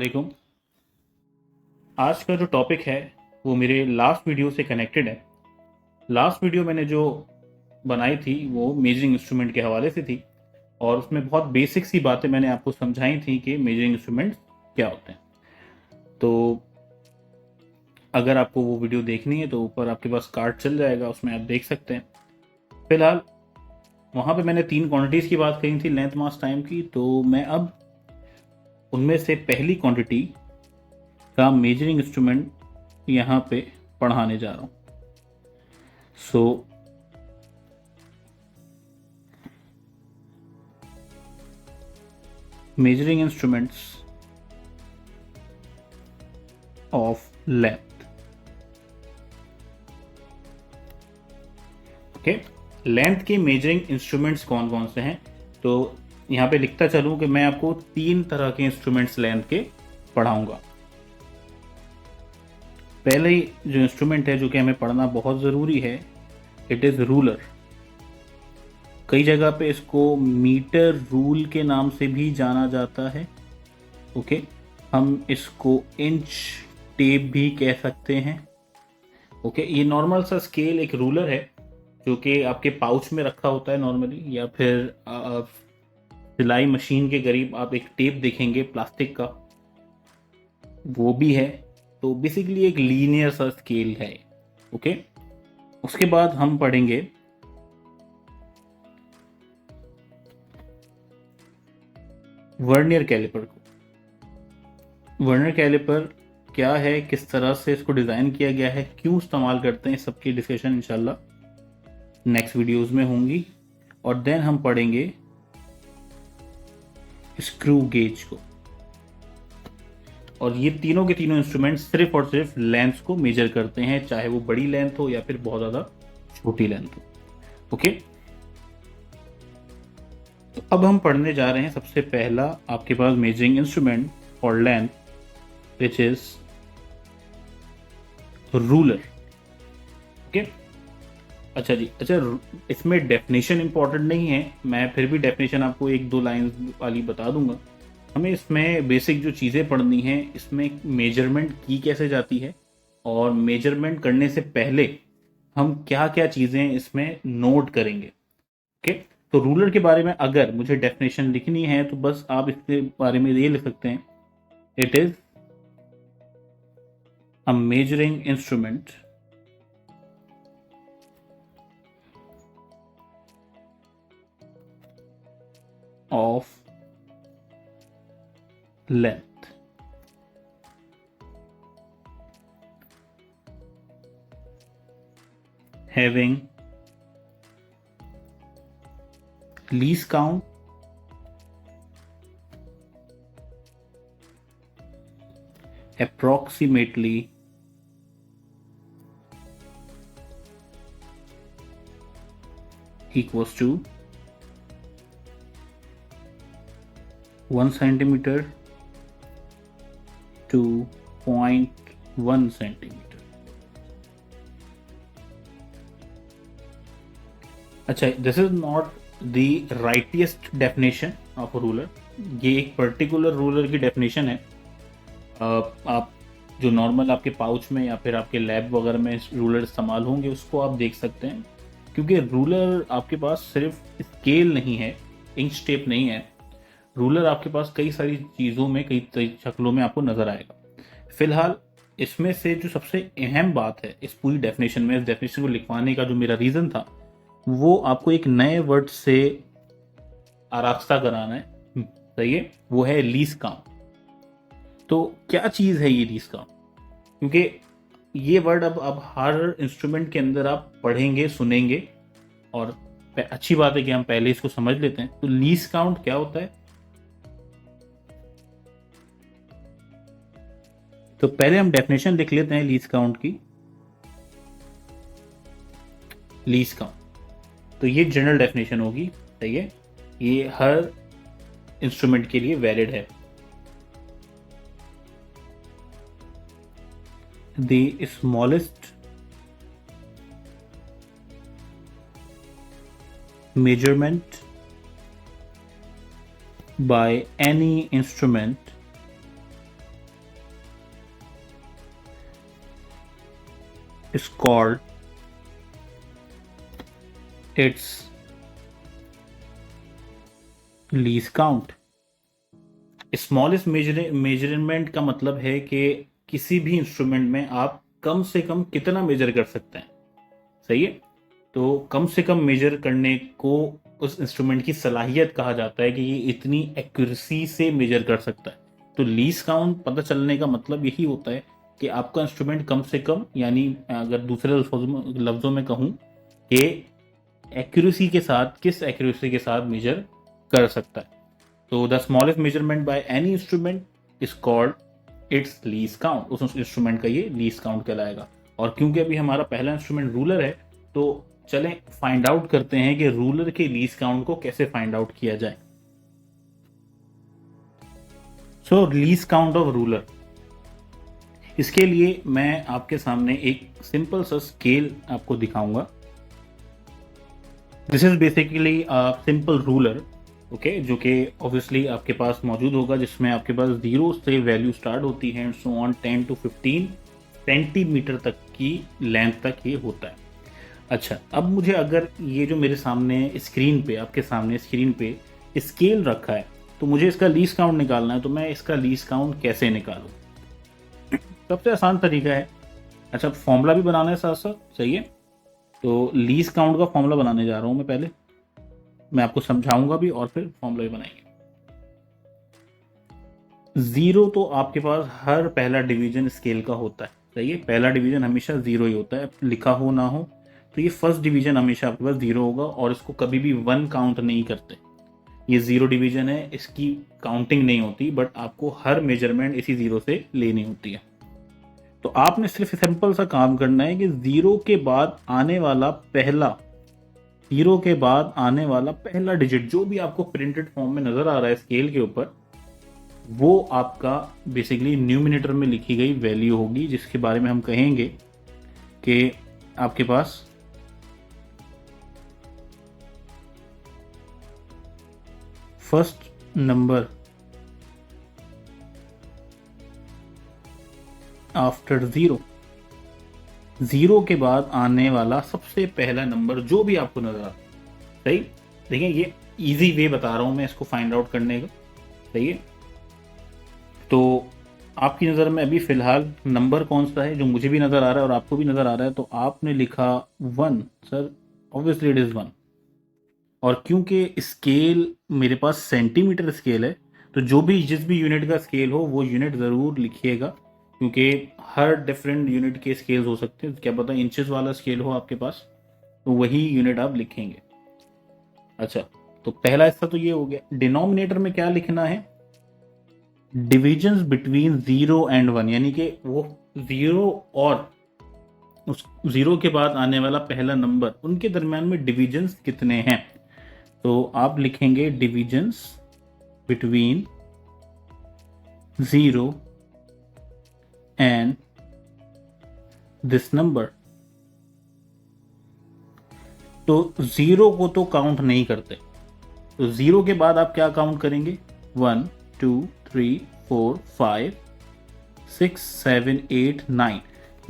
वालेकुम। आज का जो टॉपिक है वो मेरे लास्ट वीडियो से कनेक्टेड है। लास्ट वीडियो मैंने जो बनाई थी वो मेजरिंग इंस्ट्रूमेंट के हवाले से थी और उसमें बहुत बेसिक सी बातें मैंने आपको समझाई थी कि मेजरिंग इंस्ट्रूमेंट्स क्या होते हैं। तो अगर आपको वो वीडियो देखनी है तो ऊपर आपके पास कार्ड चल जाएगा, उसमें आप देख सकते हैं। फिलहाल वहाँ पे मैंने 3 क्वांटिटीज़ की बात करी थी, लेंथ, मास, टाइम की। तो मैं अब उनमें से पहली क्वांटिटी का मेजरिंग इंस्ट्रूमेंट यहाँ पे पढ़ाने जा रहा हूँ। सो measuring instruments of length। Okay, length के मेजरिंग इंस्ट्रूमेंट्स कौन कौन से हैं? तो यहाँ पे लिखता चलूं कि मैं आपको 3 तरह के इंस्ट्रूमेंट्स लेंथ के पढ़ाऊंगा। पहले ही जो इंस्ट्रूमेंट है जो कि हमें पढ़ना बहुत ज़रूरी है, इट इज़ रूलर। कई जगह पे इसको मीटर रूल के नाम से भी जाना जाता है। ओके, हम इसको इंच टेप भी कह सकते हैं। ओके, ये नॉर्मल सा स्केल एक रूलर है जो कि आपके पाउच में रखा होता है नॉर्मली, या फिर सिलाई मशीन के करीब आप एक टेप देखेंगे प्लास्टिक का, वो भी है। तो बेसिकली एक लीनियर सा स्केल है। ओके, उसके बाद हम पढ़ेंगे वर्नियर कैलिपर को। वर्नियर कैलिपर क्या है, किस तरह से इसको डिज़ाइन किया गया है, क्यों इस्तेमाल करते हैं, सबकी डिस्कशन इंशाल्लाह नेक्स्ट वीडियोस में होंगी। और देन हम पढ़ेंगे स्क्रू गेज को। और ये तीनों के तीनों इंस्ट्रूमेंट सिर्फ और सिर्फ लेंथ को मेजर करते हैं, चाहे वो बड़ी लेंथ हो या फिर बहुत ज़्यादा छोटी लेंथ हो। ओके, तो अब हम पढ़ने जा रहे हैं सबसे पहला आपके पास measuring instrument for length, which is ruler. Okay, अच्छा जी, अच्छा, इसमें डेफिनेशन इंपॉर्टेंट नहीं है, मैं फिर भी डेफिनेशन आपको 1-2 लाइन वाली बता दूंगा। हमें इसमें बेसिक जो चीज़ें पढ़नी है, इसमें मेजरमेंट की कैसे जाती है और मेजरमेंट करने से पहले हम क्या क्या चीज़ें इसमें नोट करेंगे। ओके, तो रूलर के बारे में अगर मुझे डेफिनेशन लिखनी है तो बस आप इसके बारे में ये लिख सकते हैं, it is a measuring instrument of length। Having least count approximately equals to 1 centimeter to 0.1 centimeter। अच्छा, this is not the rightest definition of ruler. ये एक पर्टिकुलर रूलर की डेफिनेशन है। आप जो नॉर्मल आपके पाउच में या फिर आपके लैब वगैरह में रूलर इस्तेमाल होंगे उसको आप देख सकते हैं, क्योंकि रूलर आपके पास सिर्फ स्केल नहीं है, इंच टेप नहीं है। रूलर आपके पास कई सारी चीज़ों में, कई शक्लों में आपको नज़र आएगा। फिलहाल इसमें से जो सबसे अहम बात है इस पूरी डेफिनेशन में, इस डेफिनेशन को लिखवाने का जो मेरा रीज़न था, वो आपको एक नए वर्ड से आरास्ता कराना है। सही है, वो है लीस्ट काउंट। तो क्या चीज़ है ये लीस्ट काउंट? क्योंकि ये वर्ड अब हर इंस्ट्रूमेंट के अंदर आप पढ़ेंगे, सुनेंगे, और अच्छी बात है कि हम पहले इसको समझ लेते हैं। तो लीस्ट काउंट क्या होता है? तो पहले हम डेफिनेशन लिख लेते हैं लीस्ट काउंट की। लीस्ट काउंट, तो ये जनरल डेफिनेशन होगी। सही है, ये हर इंस्ट्रूमेंट के लिए वैलिड है। The smallest measurement by any instrument is called its least count। Smallest measurement का मतलब है कि किसी भी इंस्ट्रूमेंट में आप कम से कम कितना मेजर कर सकते हैं। सही है। तो कम से कम मेजर करने को उस इंस्ट्रूमेंट की सलाहियत कहा जाता है कि ये इतनी एक्यूरेसी से मेजर कर सकता है। तो लीस्ट काउंट पता चलने का मतलब यही होता है कि आपका इंस्ट्रूमेंट कम से कम, यानी अगर दूसरे लफ्जों में कहूँ कि एक्यूरेसी के साथ, किस एक्यूरेसी के साथ मेजर कर सकता है। तो the smallest measurement by any instrument is called its least count. उस इंस्ट्रूमेंट का ये लीस्ट काउंट कहलाएगा। और क्योंकि अभी हमारा पहला इंस्ट्रूमेंट रूलर है, तो चलें फाइंड आउट करते हैं कि रूलर के लीस्ट काउंट को कैसे फाइंड आउट किया जाए। सो लीस्ट काउंट ऑफ रूलर, इसके लिए मैं आपके सामने एक सिंपल सा स्केल आपको दिखाऊंगा। This is basically a simple ruler, okay, जो कि ऑब्वियसली आपके पास मौजूद होगा, जिसमें आपके पास 0 से वैल्यू स्टार्ट होती है and so on 10 to 15 centimetre तक की लेंथ तक ये होता है। अच्छा, अब मुझे अगर ये जो मेरे सामने स्क्रीन पे, आपके सामने स्क्रीन पे स्केल रखा है, तो मुझे इसका लीस्ट काउंट निकालना है। तो मैं इसका लीस्ट काउंट कैसे निकालूं? सबसे आसान तरीका है, अच्छा फॉर्मूला भी बनाना है साथ साथ, सही है। तो लीस्ट काउंट का फॉर्मूला बनाने जा रहा हूं मैं। पहले मैं आपको समझाऊंगा भी और फिर फॉर्मूला भी बनाएंगे। 0 तो आपके पास हर पहला डिवीजन स्केल का होता है, सही है। पहला डिवीजन हमेशा 0 ही होता है, लिखा हो ना हो। तो ये फर्स्ट डिवीजन हमेशा आपके पास 0 होगा और इसको कभी भी 1 काउंट नहीं करते। ये 0 डिवीजन है, इसकी काउंटिंग नहीं होती, बट आपको हर मेजरमेंट इसी 0 से लेनी होती है। तो आपने सिर्फ सिंपल सा काम करना है कि 0 के बाद आने वाला पहला डिजिट जो भी आपको प्रिंटेड फॉर्म में नजर आ रहा है स्केल के ऊपर, वो आपका बेसिकली न्यूमिनेटर में लिखी गई वैल्यू होगी, जिसके बारे में हम कहेंगे कि आपके पास फर्स्ट नंबर आफ्टर 0 के बाद आने वाला सबसे पहला नंबर जो भी आपको नजर आ, सही। देखिए ये इजी वे बता रहा हूं मैं इसको फाइंड आउट करने का, सही है। तो आपकी नज़र में अभी फिलहाल नंबर कौन सा है जो मुझे भी नज़र आ रहा है और आपको भी नज़र आ रहा है? तो आपने लिखा 1, सर ऑब्वियसली इट इज़ 1। और क्योंकि स्केल मेरे पास सेंटीमीटर स्केल है, तो जिस भी यूनिट का स्केल हो वो यूनिट ज़रूर लिखिएगा, क्योंकि हर डिफरेंट यूनिट के स्केल्स हो सकते हैं। क्या पता इंचेस वाला स्केल हो आपके पास, तो वही यूनिट आप लिखेंगे। अच्छा, तो पहला हिस्सा तो ये हो गया। डिनोमिनेटर में क्या लिखना है? डिविजन्स बिटवीन 0 एंड 1, यानी कि वो 0 और उस 0 के बाद आने वाला पहला नंबर, उनके दरमियान में डिविजन्स कितने हैं। तो आप लिखेंगे divisions between 0 and this number. तो 0 को तो काउंट नहीं करते, तो 0 के बाद आप क्या काउंट करेंगे? 1 2 3 4 5 6 7 8 9।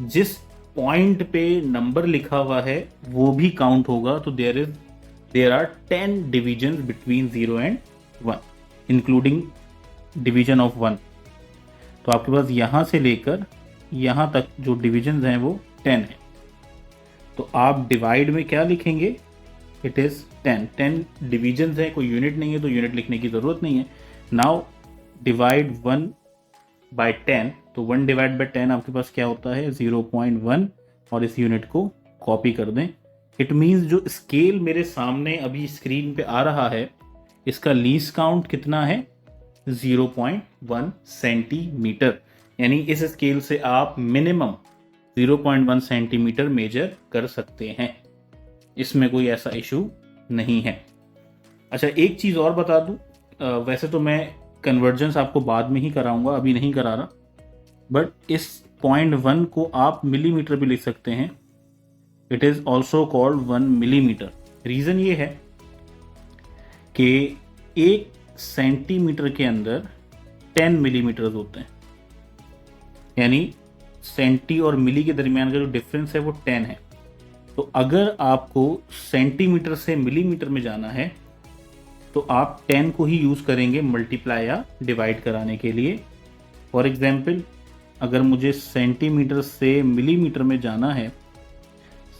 जिस पॉइंट पे नंबर लिखा हुआ है वो भी काउंट होगा। तो there are 10 division between 0 and 1 including division of 1। तो आपके पास यहां से लेकर यहां तक जो डिविजन हैं वो 10 है। तो आप डिवाइड में क्या लिखेंगे? इट इज 10 डिविजन है, कोई यूनिट नहीं है तो यूनिट लिखने की जरूरत नहीं है। नाउ डिवाइड 1 बाय 10, तो 1 डिवाइड बाय 10 आपके पास क्या होता है? 0.1। और इस यूनिट को कॉपी कर दें। इट मीन्स जो स्केल मेरे सामने अभी स्क्रीन पे आ रहा है, इसका लीस्ट काउंट कितना है? 0.1 सेंटीमीटर। यानी इस स्केल से आप मिनिमम 0.1 सेंटीमीटर मेजर कर सकते हैं, इसमें कोई ऐसा इशू नहीं है। अच्छा, एक चीज़ और बता दूं, वैसे तो मैं कन्वर्जेंस आपको बाद में ही कराऊंगा, अभी नहीं करा रहा, बट इस 0.1 को आप मिलीमीटर भी लिख सकते हैं। It is also called 1 millimetre. Reason ये है कि 1 सेंटीमीटर के अंदर 10 मिलीमीटर होते हैं, यानी सेंटी और मिली के दरमियान का जो डिफरेंस है वो 10 है। तो अगर आपको सेंटीमीटर से मिलीमीटर में जाना है तो आप 10 को ही यूज़ करेंगे मल्टीप्लाई या डिवाइड कराने के लिए। फॉर एग्जाम्पल, अगर मुझे सेंटीमीटर से मिलीमीटर में जाना है,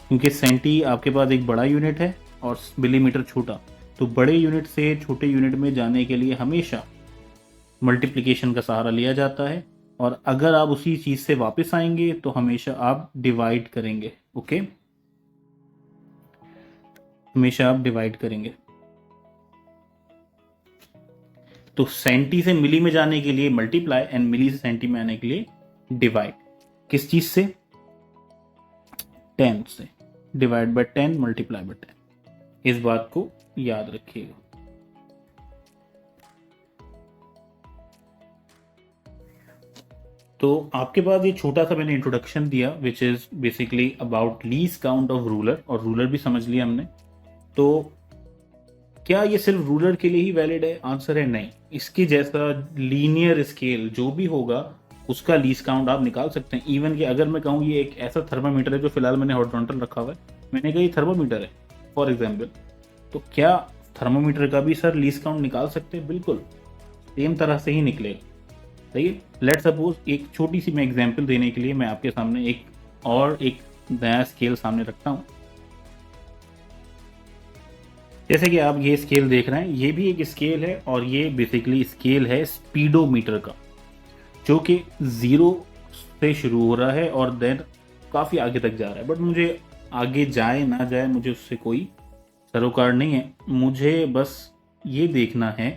क्योंकि सेंटी आपके पास एक बड़ा यूनिट है और मिलीमीटर छोटा, तो बड़े यूनिट से छोटे यूनिट में जाने के लिए हमेशा मल्टीप्लिकेशन का सहारा लिया जाता है, और अगर आप उसी चीज़ से वापस आएंगे तो हमेशा आप डिवाइड करेंगे। ओके, हमेशा आप डिवाइड करेंगे। तो सेंटी से मिली में जाने के लिए मल्टीप्लाई एंड मिली से सेंटी में आने के लिए डिवाइड। किस चीज से? 10 से। Divide by 10 multiply by 10। इस बात को याद रखिएगा। तो आपके पास ये छोटा सा मैंने इंट्रोडक्शन दिया which is basically about least count of ruler, और रूलर भी समझ लिया हमने। तो क्या ये सिर्फ रूलर के लिए ही वैलिड है? आंसर है नहीं। इसके जैसा लीनियर स्केल जो भी होगा उसका लीस्ट काउंट आप निकाल सकते हैं। इवन कि अगर मैं कहूँ ये एक ऐसा थर्मामीटर है जो फिलहाल मैंने हॉरिजॉन्टल रखा हुआ है, मैंने कहा ये थर्मामीटर है फॉर एग्जाम्पल, तो क्या थर्मामीटर का भी सर लीस्ट काउंट निकाल सकते हैं? बिल्कुल सेम तरह से ही निकलेगा। सही है। लेट सपोज एक छोटी सी मैं एग्जाम्पल देने के लिए मैं आपके सामने एक नया स्केल सामने रखता हूँ। जैसे कि आप ये स्केल देख रहे हैं, ये भी एक स्केल है और ये बेसिकली स्केल है स्पीडोमीटर का, जो कि 0 से शुरू हो रहा है और देन काफ़ी आगे तक जा रहा है। बट मुझे आगे जाए ना जाए मुझे उससे कोई सरोकार नहीं है। मुझे बस ये देखना है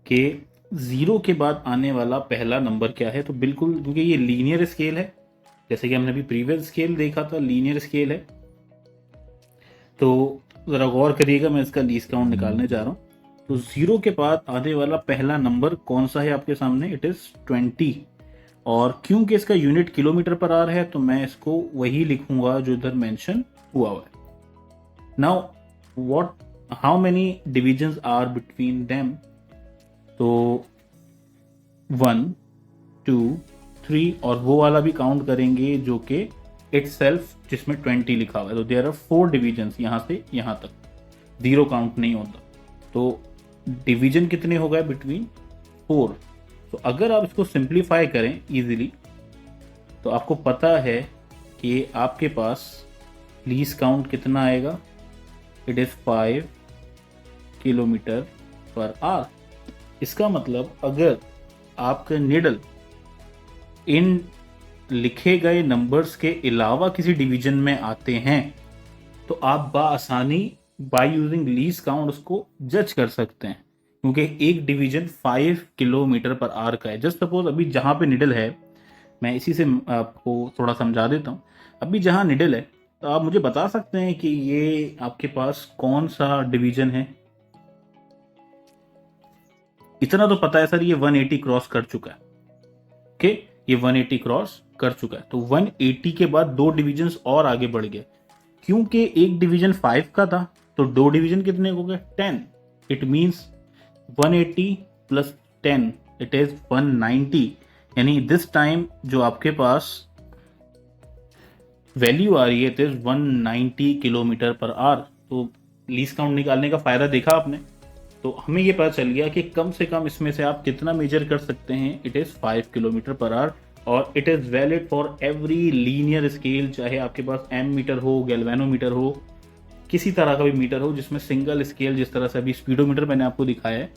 कि 0 के बाद आने वाला पहला नंबर क्या है। तो बिल्कुल, क्योंकि ये लीनियर स्केल है, जैसे कि हमने अभी प्रीवियस स्केल देखा था, लीनियर स्केल है, तो ज़रा गौर करिएगा। मैं इसका लीस्ट काउंट निकालने जा रहा हूँ। तो 0 के बाद आने वाला पहला नंबर कौन सा है आपके सामने? It is 20। और क्योंकि इसका यूनिट किलोमीटर पर आ रहा है तो मैं इसको वही लिखूंगा जो इधर मेंशन हुआ है। Now how many divisions are between them? तो 1 2 3 और वो वाला भी काउंट करेंगे जो कि इटसेल्फ जिसमें 20 लिखा हुआ है। तो देयर आर 4 डिविजन्स यहाँ से यहाँ तक, 0 काउंट नहीं होता। तो डिवीजन कितने हो गए? बिटवीन 4। तो अगर आप इसको सिंप्लीफाई करें इजीली तो आपको पता है कि आपके पास लीस्ट काउंट कितना आएगा? It is 5 kilometre per our. इसका मतलब अगर आपका निडल इन लिखे गए नंबर्स के अलावा किसी डिवीजन में आते हैं तो आप बाआसानी बाय यूजिंग लीस्ट काउंट उसको जज कर सकते हैं, क्योंकि एक डिवीजन 5 किलोमीटर पर आवर का है। जस्ट सपोज अभी जहाँ पे निडल है, मैं इसी से आपको थोड़ा समझा देता हूँ। अभी जहाँ निडल है तो आप मुझे बता सकते हैं कि ये आपके पास कौन सा डिवीजन है? इतना तो पता है सर, ये 180 क्रॉस कर चुका है। ओके, ये 180 क्रॉस कर चुका है। तो 180 के बाद 2 डिविजन्स और आगे बढ़ गए, क्योंकि एक डिवीजन 5 का था तो 2 डिवीजन कितने हो गए? 10। It means 180 plus 10 it is 190। यानी दिस टाइम जो आपके पास वैल्यू आ रही है it is 190 kilometre per our. तो लीस्ट काउंट निकालने का फायदा देखा आपने। तो हमें ये पता चल गया कि कम से कम इसमें से आप कितना मेजर कर सकते हैं। It is 5 kilometre per hour और it is valid for every linear scale, चाहे आपके पास एम मीटर हो, गैल्वेनोमीटर हो, किसी तरह का भी मीटर हो जिसमें सिंगल स्केल जिस तरह से अभी स्पीडोमीटर मैंने आपको दिखाया है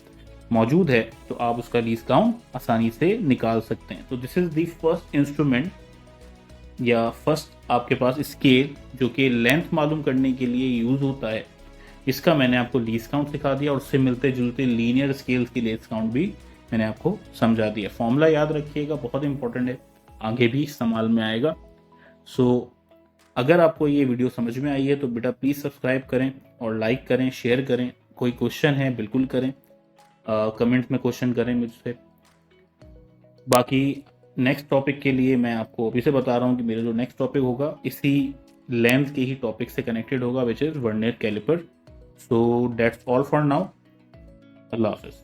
मौजूद है, तो आप उसका लीस्ट काउंट आसानी से निकाल सकते हैं। तो this is the first instrument या फर्स्ट आपके पास स्केल जो कि लेंथ मालूम करने के लिए यूज होता है। इसका मैंने आपको लीस्ट काउंट सिखा दिया और उससे मिलते जुलते लीनियर स्केल्स की लीस्ट काउंट भी मैंने आपको समझा दिया। फॉर्मूला याद रखिएगा, बहुत इंपॉर्टेंट है, आगे भी इस्तेमाल में आएगा। सो अगर आपको ये वीडियो समझ में आई है तो बेटा प्लीज़ सब्सक्राइब करें और लाइक करें, शेयर करें। कोई क्वेश्चन है बिल्कुल करें, कमेंट में क्वेश्चन करें मुझसे। बाकी नेक्स्ट टॉपिक के लिए मैं आपको अभी से बता रहा हूँ कि मेरा जो नेक्स्ट टॉपिक होगा इसी लेंथ के ही टॉपिक से कनेक्टेड होगा, which is vernier caliper. So that's all for now. Allah Hafiz.